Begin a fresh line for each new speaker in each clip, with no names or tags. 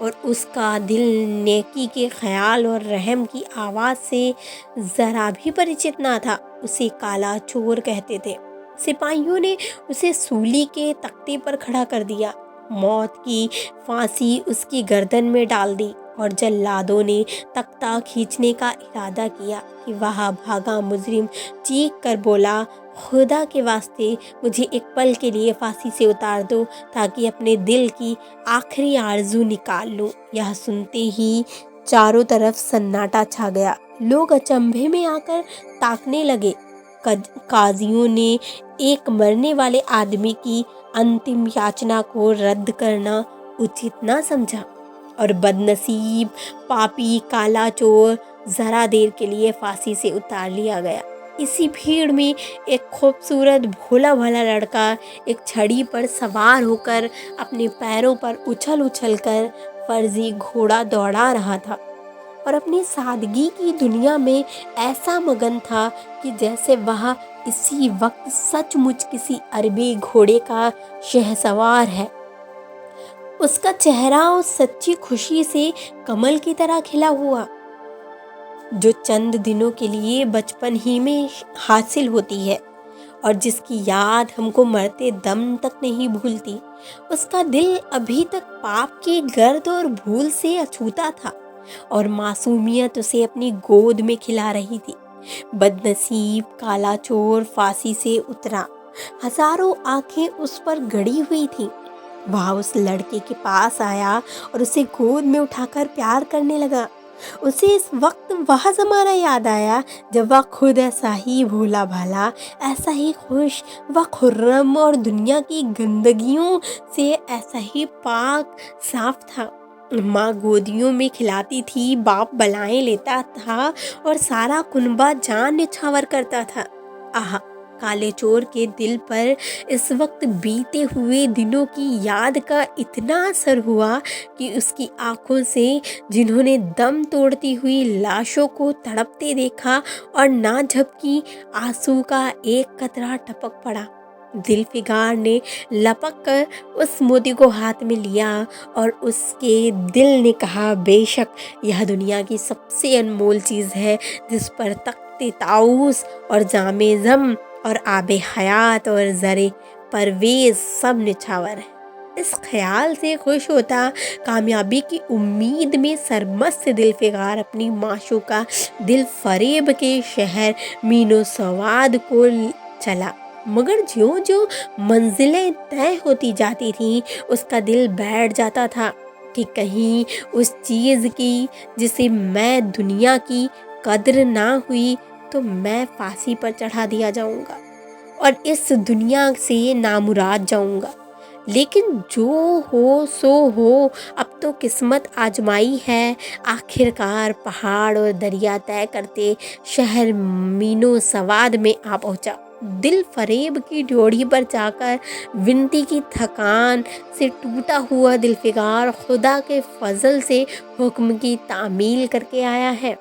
اور اس کا دل نیکی کے خیال اور رحم کی آواز سے ذرا بھی پریچت نہ تھا۔ اسے کالا چور کہتے تھے۔ سپاہیوں نے اسے سولی کے تختے پر کھڑا کر دیا، موت کی پھانسی اس کی گردن میں ڈال دی، اور جلادوں نے تختہ کھینچنے کا ارادہ کیا کہ وہاں بھاگا مجرم چیخ کر بولا، خدا کے واسطے مجھے ایک پل کے لیے پھانسی سے اتار دو تاکہ اپنے دل کی آخری آرزو نکال لوں۔ یہ سنتے ہی چاروں طرف سناٹا چھا گیا۔ لوگ اچنبھے میں آ کر تاکنے لگے۔ قاضیوں نے ایک مرنے والے آدمی کی انتم یاچنا کو رد کرنا اچت نہ سمجھا، اور بد نصیب پاپی کالا چور ذرا دیر کے لیے پھانسی سے اتار لیا گیا۔ اسی بھیڑ میں ایک خوبصورت بھولا بھالا لڑکا ایک چھڑی پر سوار ہو کر اپنے پیروں پر اچھل اچھل کر فرضی گھوڑا دوڑا رہا تھا، اور اپنی سادگی کی دنیا میں ایسا مگن تھا کہ جیسے وہ اسی وقت سچ مچ کسی عربی گھوڑے کا شہسوار ہے۔ اس کا چہرہ اس سچی خوشی سے کمل کی طرح کھلا ہوا جو چند دنوں کے لیے بچپن ہی میں حاصل ہوتی ہے، اور جس کی یاد ہم کو مرتے دم تک نہیں بھولتی۔ اس کا دل ابھی تک پاپ کی گرد اور بھول سے اچھوتا تھا، اور معصومیت اسے اپنی گود میں کھلا رہی تھی۔ بد نصیب کالا چور پھانسی سے اترا، ہزاروں آنکھیں اس پر گڑی ہوئی تھیں۔ وہ اس لڑکے کے پاس آیا اور اسے گود میں اٹھا کر پیار کرنے لگا۔ اسے اس وقت وہ زمانہ یاد آیا جب وہ خود ایسا ہی بھولا بھالا، ایسا ہی خوش و خرم، اور دنیا کی گندگیوں سے ایسا ہی پاک صاف تھا۔ ماں گودیوں میں کھلاتی تھی، باپ بلائیں لیتا تھا، اور سارا کنبہ جان نچھاور کرتا تھا۔ آہا! کالے چور کے دل پر اس وقت بیتے ہوئے دنوں کی یاد کا اتنا اثر ہوا کہ اس کی آنکھوں سے جنہوں نے دم توڑتی ہوئی لاشوں کو تڑپتے دیکھا اور نہ جھپکی، آنسو کا ایک قطرہ ٹپک پڑا۔ ذوالفقار نے لپک کر اس موتی کو ہاتھ میں لیا، اور اس کے دل نے کہا، بے شک یہ دنیا کی سب سے انمول چیز ہے جس پر تخت طاؤس اور جام زم اور آب حیات اور زر پرویز سب نچھاور ہے۔ اس خیال سے خوش ہوتا، کامیابی کی امید میں سرمست ذوالفقار اپنی معشوقہ دل فریب کے شہر مین و سواد کو چلا، مگر جیوں جیوں منزلیں طے ہوتی جاتی تھیں اس کا دل بیٹھ جاتا تھا کہ کہیں اس چیز کی جسے میں دنیا کی قدر نہ ہوئی تو میں پھانسی پر چڑھا دیا جاؤں گا اور اس دنیا سے نامراد جاؤں گا۔ لیکن جو ہو سو ہو، اب تو قسمت آزمائی ہے۔ آخر کار پہاڑ اور دریا طے کرتے شہر مین و سواد میں آ پہنچا۔ دل فریب کی ڈیوڑھی پر جا کر ونتی کی تھکان سے ٹوٹا ہوا ذوالفقار خدا کے فضل سے حکم کی تعمیل کر کے آیا ہے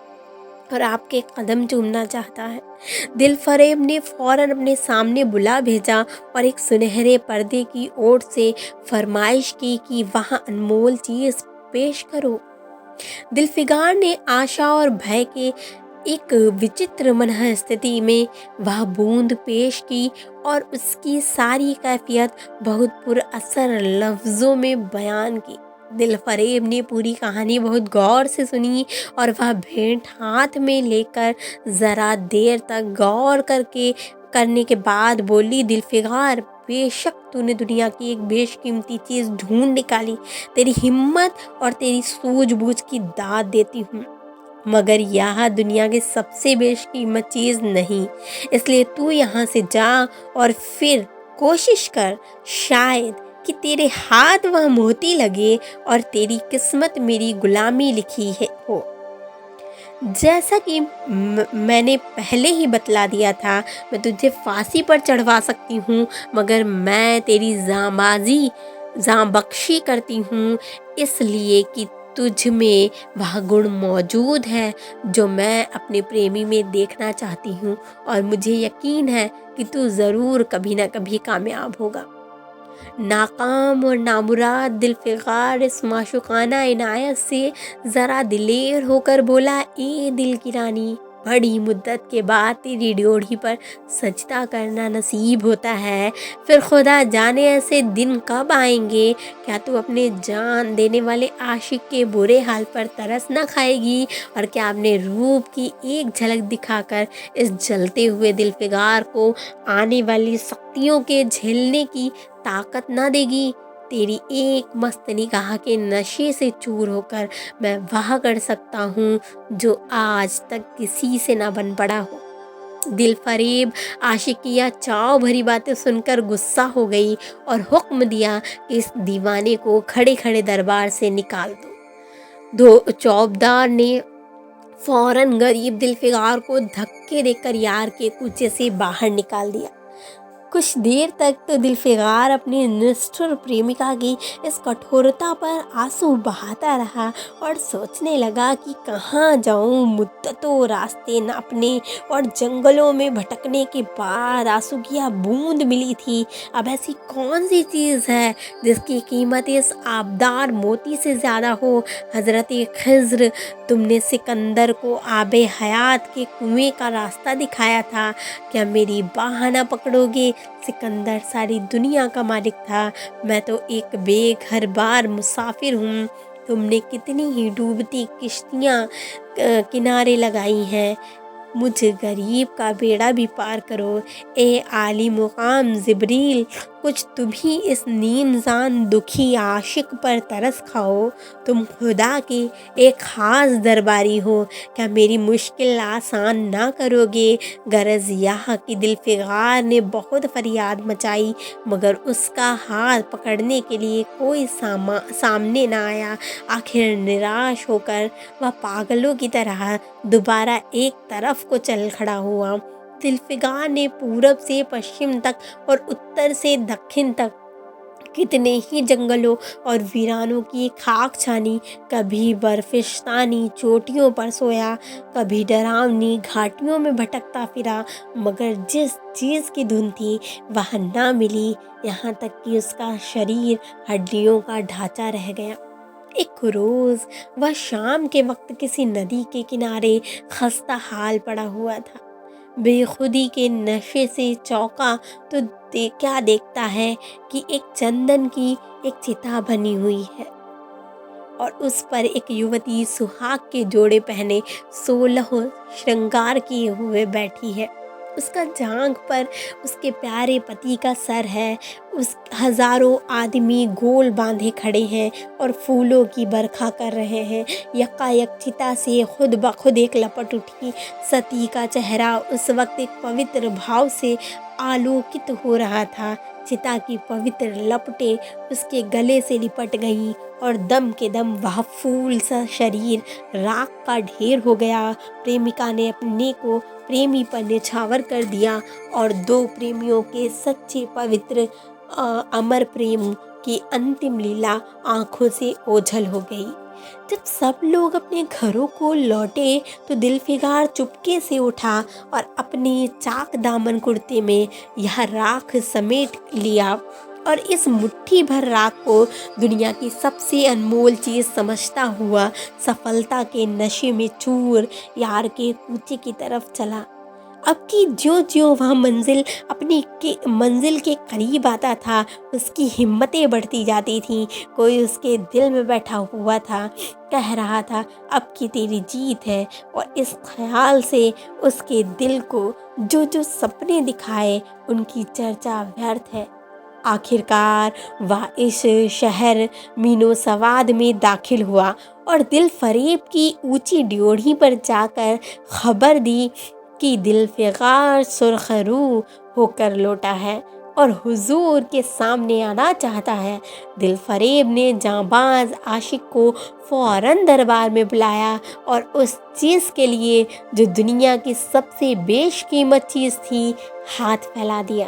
اور آپ کے قدم چومنا چاہتا ہے۔ دل فریب نے فوراً اپنے سامنے بلا بھیجا اور ایک سنہرے پردے کی اوٹ سے فرمائش کی کہ وہاں انمول چیز پیش کرو۔ ذوالفقار نے آشا اور بھے کے ایک وچتر منحستتی میں وہ بوند پیش کی اور اس کی ساری کیفیت بہت پر اثر لفظوں میں بیان کی۔ دل فریب نے پوری کہانی بہت غور سے سنی اور وہ بھینٹ ہاتھ میں لے کر ذرا دیر تک غور کرنے کے بعد بولی، ذوالفقار، بے شک تو نے دنیا کی ایک بیش قیمتی چیز ڈھونڈ نکالی، تیری ہمت اور تیری سوجھ بوجھ کی داد دیتی ہوں، مگر یہ دنیا کی سب سے بیش قیمت چیز نہیں، اس لیے تو یہاں سے جا اور پھر کوشش کر، شاید کہ تیرے ہاتھ وہ موتی لگے اور تیری قسمت میری غلامی لکھی ہو۔ جیسا کہ میں نے پہلے ہی بتلا دیا تھا، میں تجھے پھانسی پر چڑھوا سکتی ہوں، مگر میں تیری جاں بخشی کرتی ہوں اس لیے کہ تجھ میں وہ گن موجود ہے جو میں اپنے پریمی میں دیکھنا چاہتی ہوں، اور مجھے یقین ہے کہ تو ضرور کبھی نہ کبھی کامیاب ہوگا۔ ناکام اور نامراد دلفگار اس معشوقانہ عنایت سے ذرا دلیر ہو کر بولا، اے دل کی رانی، بڑی مدت کے بعد تیری ڈیوڑھی پر سجدہ کرنا نصیب ہوتا ہے، پھر خدا جانے ایسے دن کب آئیں گے، کیا تو اپنے جان دینے والے عاشق کے برے حال پر ترس نہ کھائے گی، اور کیا اپنے روپ کی ایک جھلک دکھا کر اس جلتے ہوئے دلفگار کو آنے والی سختیوں کے جھیلنے کی طاقت نہ دے گی۔ تیری ایک مست نگاہ کے نشے سے چور ہو کر میں وہ کر سکتا ہوں جو آج تک کسی سے نہ بن پڑا ہو۔ دل فریب عاشقیہ چاؤ بھری باتیں سن کر غصہ ہو گئی اور حکم دیا کہ اس دیوانے کو کھڑے کھڑے دربار سے نکال دو۔ چوبدار نے فوراً غریب دلفگار کو دھکے دے کر یار کے کوچے سے باہر نکال دیا۔ کچھ دیر تک تو دلفگار اپنی نشٹر پریمکا کی اس کٹھورتا پر آنسو بہاتا رہا اور سوچنے لگا کہ کہاں جاؤں، مدتوں راستے ناپنے اور جنگلوں میں بھٹکنے کے بعد آنسو کی بوند ملی تھی۔ اب ایسی کون سی چیز ہے جس کی قیمت اس آبدار موتی سے زیادہ ہو؟ حضرت خضر، تم نے سکندر کو آب حیات کے کنویں کا راستہ دکھایا تھا، کیا میری باہ نہ پکڑو گے؟ سکندر ساری دنیا کا مالک تھا، میں تو ایک بے گھر بار مسافر ہوں۔ تم نے کتنی ہی ڈوبتی کشتیاں کنارے لگائی ہیں، مجھ غریب کا بیڑا بھی پار کرو۔ اے عالی مقام جبریل، کچھ تم ہی اس نیم جان دکھی عاشق پر ترس کھاؤ، تم خدا کے ایک خاص درباری ہو، کیا میری مشکل آسان نہ کرو گے؟ غرض یہ کہ دلفگار نے بہت فریاد مچائی مگر اس کا ہاتھ پکڑنے کے لیے کوئی سامنے نہ آیا۔ آخر نراش ہو کر وہ پاگلوں کی طرح دوبارہ ایک طرف کو چل کھڑا ہوا۔ دلفگار نے پورب سے پشچم تک اور اتر سے دکن تک کتنے ہی جنگلوں اور ویرانوں کی خاک چھانی، کبھی برفشتانی چوٹیوں پر سویا، کبھی ڈراؤنی گھاٹیوں میں بھٹکتا پھرا، مگر جس چیز کی دھن تھی وہ نہ ملی، یہاں تک کہ اس کا شریر ہڈیوں کا ڈھانچہ رہ گیا۔ ایک روز وہ شام کے وقت کسی ندی کے کنارے خستہ حال پڑا ہوا تھا، بے خودی کے نشے سے چونکا تو کیا دیکھتا ہے کہ ایک چندن کی ایک چتا بنی ہوئی ہے اور اس پر ایک یووتی سہاگ کے جوڑے پہنے 16 شرنگار کیے ہوئے بیٹھی ہے۔ اس کا جانگ پر اس کے پیارے پتی کا سر ہے، اس ہزاروں آدمی گول باندھے کھڑے ہیں اور پھولوں کی برکھا کر رہے ہیں۔ یکایک چتا سے خود بخود ایک لپٹ اٹھی، ستی کا چہرہ اس وقت ایک پوتر بھاؤ سے آلوکت ہو رہا تھا۔ چتا کی پوتر لپٹیں اس کے گلے سے لپٹ گئیں اور دم کے دم وہ پھول سا شریر راکھ کا ڈھیر ہو گیا۔ پریمکا نے اپنے کو پریمی پر نچھاور کر دیا اور دو پریمیوں کے سچے پوتر امر پریم کی انتم لیلا آنکھوں سے اوجھل ہو گئی۔ جب سب لوگ اپنے گھروں کو لوٹے تو دلفگار چپکے سے اٹھا اور اپنے چاک دامن کرتے میں یہ راکھ سمیٹ لیا اور اس مٹھی بھر راکھ کو دنیا کی سب سے انمول چیز سمجھتا ہوا سفلتا کے نشے میں چور یار کے کوچے کی طرف چلا۔ اب کی جیوں جیوں وہ اپنی منزل کے قریب آتا تھا، اس کی ہمتیں بڑھتی جاتی تھیں۔ کوئی اس کے دل میں بیٹھا ہوا تھا، کہہ رہا تھا اب کی تیری جیت ہے، اور اس خیال سے اس کے دل کو جو سپنے دکھائے ان کی چرچا ویرتھ ہے۔ آخرکار وہ اس شہر مین و سواد میں داخل ہوا اور دل فریب کی اونچی ڈیوڑھی پر جا کر خبر دی کہ دلفگار سرخ رو ہو کر لوٹا ہے اور حضور کے سامنے آنا چاہتا ہے۔ دل فریب نے جانباز عاشق کو فوراً دربار میں بلایا اور اس چیز کے لیے جو دنیا کی سب سے بیش قیمت چیز تھی ہاتھ پھیلا دیا۔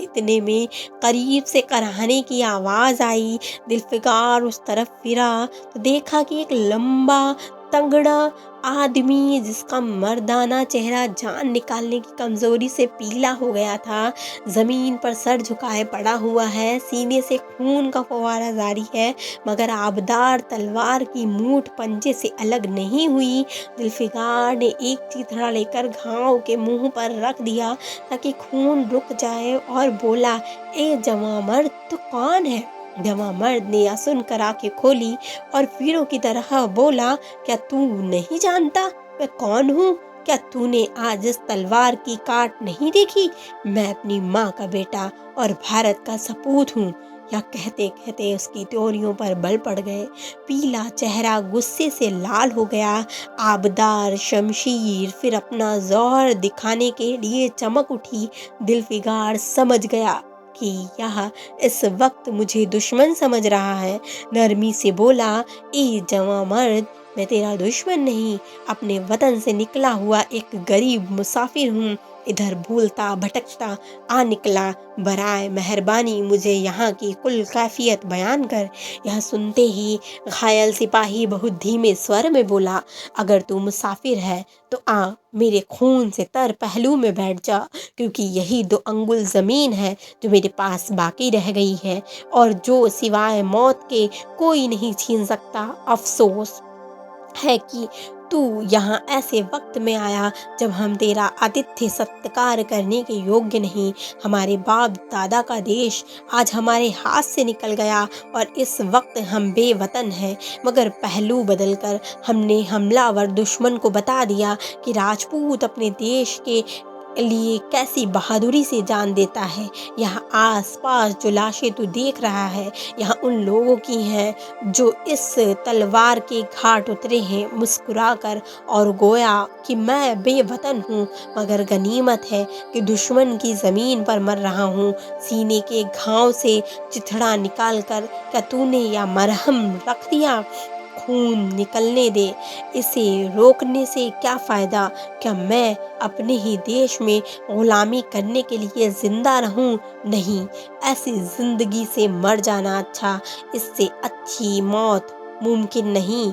اتنے میں قریب سے کراہنے کی آواز آئی۔ دلفگار اس طرف پھرا تو دیکھا کہ ایک لمبا تگڑا آدمی جس کا مردانہ چہرہ جان نکالنے کی کمزوری سے پیلا ہو گیا تھا، زمین پر سر جھکائے پڑا ہوا ہے، سینے سے خون کا فوارہ جاری ہے، مگر آبدار تلوار کی مونٹھ پنجے سے الگ نہیں ہوئی۔ دلفگار نے ایک چیتڑا لے کر گھاؤ کے منہ پر رکھ دیا تاکہ خون رک جائے اور بولا، اے جواں مرد، تو کون ہے؟ جواں مرد نے سن کر آنکھیں کھولی اور ویروں کی طرح بولا، کیا تو نہیں جانتا میں کون ہوں؟ کیا تو نے آج اس تلوار کی کاٹ نہیں دیکھی؟ میں اپنی ماں کا بیٹا اور بھارت کا سپوت ہوں۔ یا کہتے کہتے اس کی تیوریوں پر بل پڑ گئے۔ پیلا چہرہ غصے سے لال ہو گیا۔ آبدار شمشیر پھر اپنا زور دکھانے کے لیے چمک اٹھی۔ دلفگار سمجھ گیا کہ یہ اس وقت مجھے دشمن سمجھ رہا ہے، نرمی سے بولا، اے جواں مرد، میں تیرا دشمن نہیں، اپنے وطن سے نکلا ہوا ایک غریب مسافر ہوں، ادھر بھولتا بھٹکتا آ نکلا، برائے مہربانی مجھے یہاں کی کل کیفیت بیان کر۔ یہ سنتے ہی گھائل سپاہی بہت دھیمے سور میں بولا، اگر تو مسافر ہے تو آ میرے خون سے تر پہلو میں بیٹھ جا، کیونکہ یہی 2 انگل زمین ہے جو میرے پاس باقی رہ گئی ہے اور جو سوائے موت کے کوئی نہیں چھین سکتا۔ افسوس ہے کہ تو یہاں ایسے وقت میں آیا جب ہم تیرا آتتیہ ستکار کرنے کے یوگیہ نہیں۔ ہمارے باپ دادا کا دیش آج ہمارے ہاتھ سے نکل گیا اور اس وقت ہم بے وطن ہیں، مگر پہلو بدل کر ہم نے حملہ ور دشمن کو بتا دیا کہ راجپوت اپنے دیش کے لیے کیسی بہادری سے جان دیتا ہے۔ یہاں آس پاس جو لاشیں تو دیکھ رہا ہے، یہاں ان لوگوں کی ہیں جو اس تلوار کے گھاٹ اترے ہیں مسکرا کر اور گویا کہ میں بے وطن ہوں، مگر غنیمت ہے کہ دشمن کی زمین پر مر رہا ہوں۔ سینے کے گھاؤں سے چتھڑا نکال کر کیا تو نے یا مرہم رکھ دیا؟ خون نکلنے دے، اسے روکنے سے کیا فائدہ؟ کیا میں اپنے ہی دیش میں غلامی کرنے کے لیے زندہ رہوں؟ نہیں، ایسی زندگی سے مر جانا اچھا، اس سے اچھی موت ممکن نہیں۔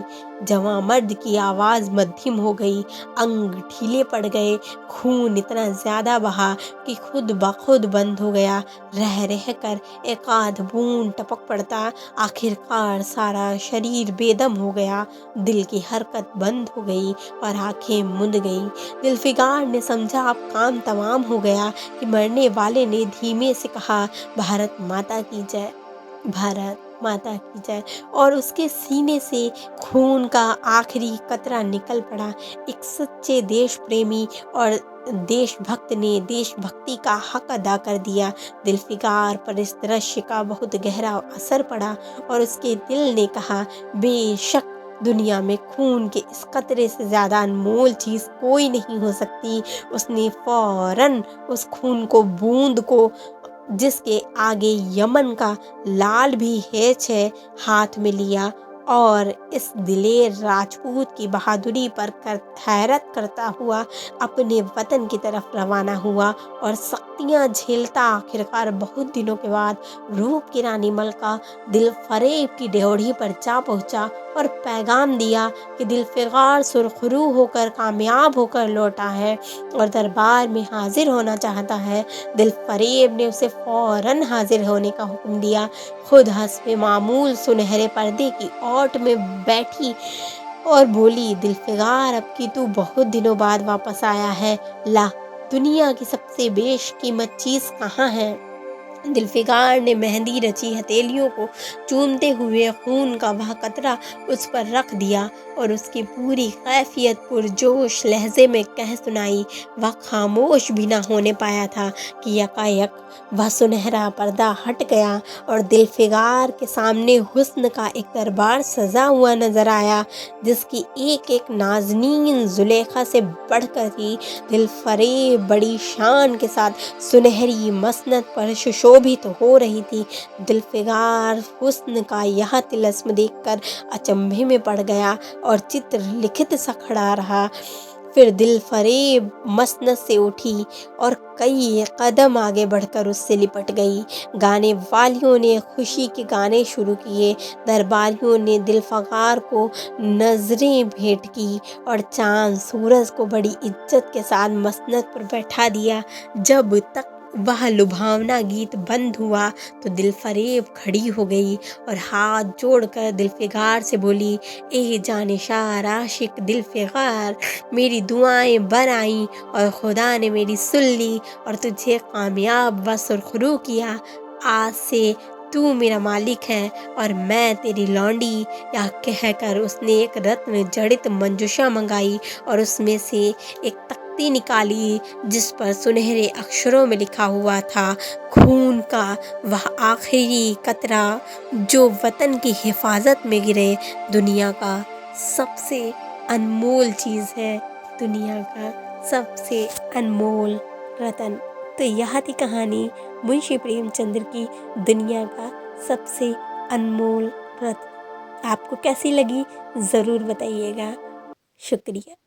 جواں مرد کی آواز مدھم ہو گئی، انگ ڈھیلے پڑ گئے، خون اتنا زیادہ بہا کہ خود بخود بند ہو گیا، رہ رہ کر ایک آدھ بوند ٹپک پڑتا، آخر کار سارا شریر بے دم ہو گیا، دل کی حرکت بند ہو گئی اور آنکھیں مند گئیں۔ دلفگار نے سمجھا اب کام تمام ہو گیا کہ مرنے والے نے دھیمے سے کہا، بھارت ماتا کی جے، بھارت ماتا کی جے، اور اس کے سینے سے خون کا آخری قطرہ نکل پڑا۔ ایک سچے دیش پریمی اور دیش بھکت نے دیش بھکتی کا حق ادا کر دیا۔ دلفگار پر اس درشیہ کا بہت گہرا اثر پڑا اور اس کے دل نے کہا، بے شک دنیا میں خون کے اس قطرے سے زیادہ انمول چیز کوئی نہیں ہو سکتی۔ اس نے فوراً اس خون کو بوند کو، جس کے آگے یمن کا لال بھی ہیچ ہے، ہاتھ میں لیا اور اس دلیر راجپوت کی بہادری پر حیرت کرتا ہوا اپنے وطن کی طرف روانہ ہوا اور سختیاں جھیلتا آخرکار بہت دنوں کے بعد روپ کی رانی ملکہ دل فریب کی ڈیوڑھی پر جا پہنچا اور پیغام دیا کہ دلفگار سرخرو ہو کر کامیاب ہو کر لوٹا ہے اور دربار میں حاضر ہونا چاہتا ہے۔ دل فریب نے اسے فوراً حاضر ہونے کا حکم دیا، خود حسب معمول سنہرے پردے کی اوٹ میں بیٹھی اور بولی، دلفگار اب کی تو بہت دنوں بعد واپس آیا ہے، لا دنیا کی سب سے بیش قیمت چیز کہاں ہے؟ دلفگار نے مہندی رچی ہتھیلیوں کو چومتے ہوئے خون کا وہ قطرہ اس پر رکھ دیا اور اس کی پوری کیفیت پرجوش لہجے میں کہہ سنائی۔ وہ خاموش بھی نہ ہونے پایا تھا کہ یکایک وہ سنہرا پردہ ہٹ گیا اور دلفگار کے سامنے حسن کا ایک دربار سجا ہوا نظر آیا، جس کی ایک ایک نازنین زلیخا سے بڑھ کر تھی۔ دل فریب بڑی شان کے ساتھ سنہری مسند پر سشوبھت ہو رہی تھی۔ دلفگار حسن کا یہ طلسم دیکھ کر اچنبھے میں پڑ گیا اور چتر لکھت سا کھڑا رہا۔ پھر دل فریب مسند سے اٹھی اور کئی قدم آگے بڑھ کر اس سے لپٹ گئی۔ گانے والیوں نے خوشی کے گانے شروع کیے، درباریوں نے دل فگار کو نظریں بھیٹ کی اور چاند سورج کو بڑی عزت کے ساتھ مسند پر بیٹھا دیا۔ جب تک وہ لبھاونا گیت بند ہوا تو دل فریب کھڑی ہو گئی اور ہاتھ جوڑ کر دل فگار سے بولی، اے جانشار عاشق دل فگار، میری دعائیں بر آئیں اور خدا نے میری سن لی اور تجھے کامیاب و سرخرو کیا۔ آج سے تو میرا مالک ہے اور میں تیری لونڈی۔ یا کہہ کر اس نے ایک رتن جڑت منجوشا منگائی اور اس میں سے ایک تختی نکالی جس پر سنہرے اکشروں میں لکھا ہوا تھا، خون کا وہ آخری قطرہ جو وطن کی حفاظت میں گرے دنیا کا سب سے انمول چیز ہے، دنیا کا سب سے انمول رتن۔ تو یہ تھی کہانی منشی پریم چندر کی دنیا کا سب سے انمول رتن۔ آپ کو کیسی لگی ضرور بتائیے گا۔ شکریہ۔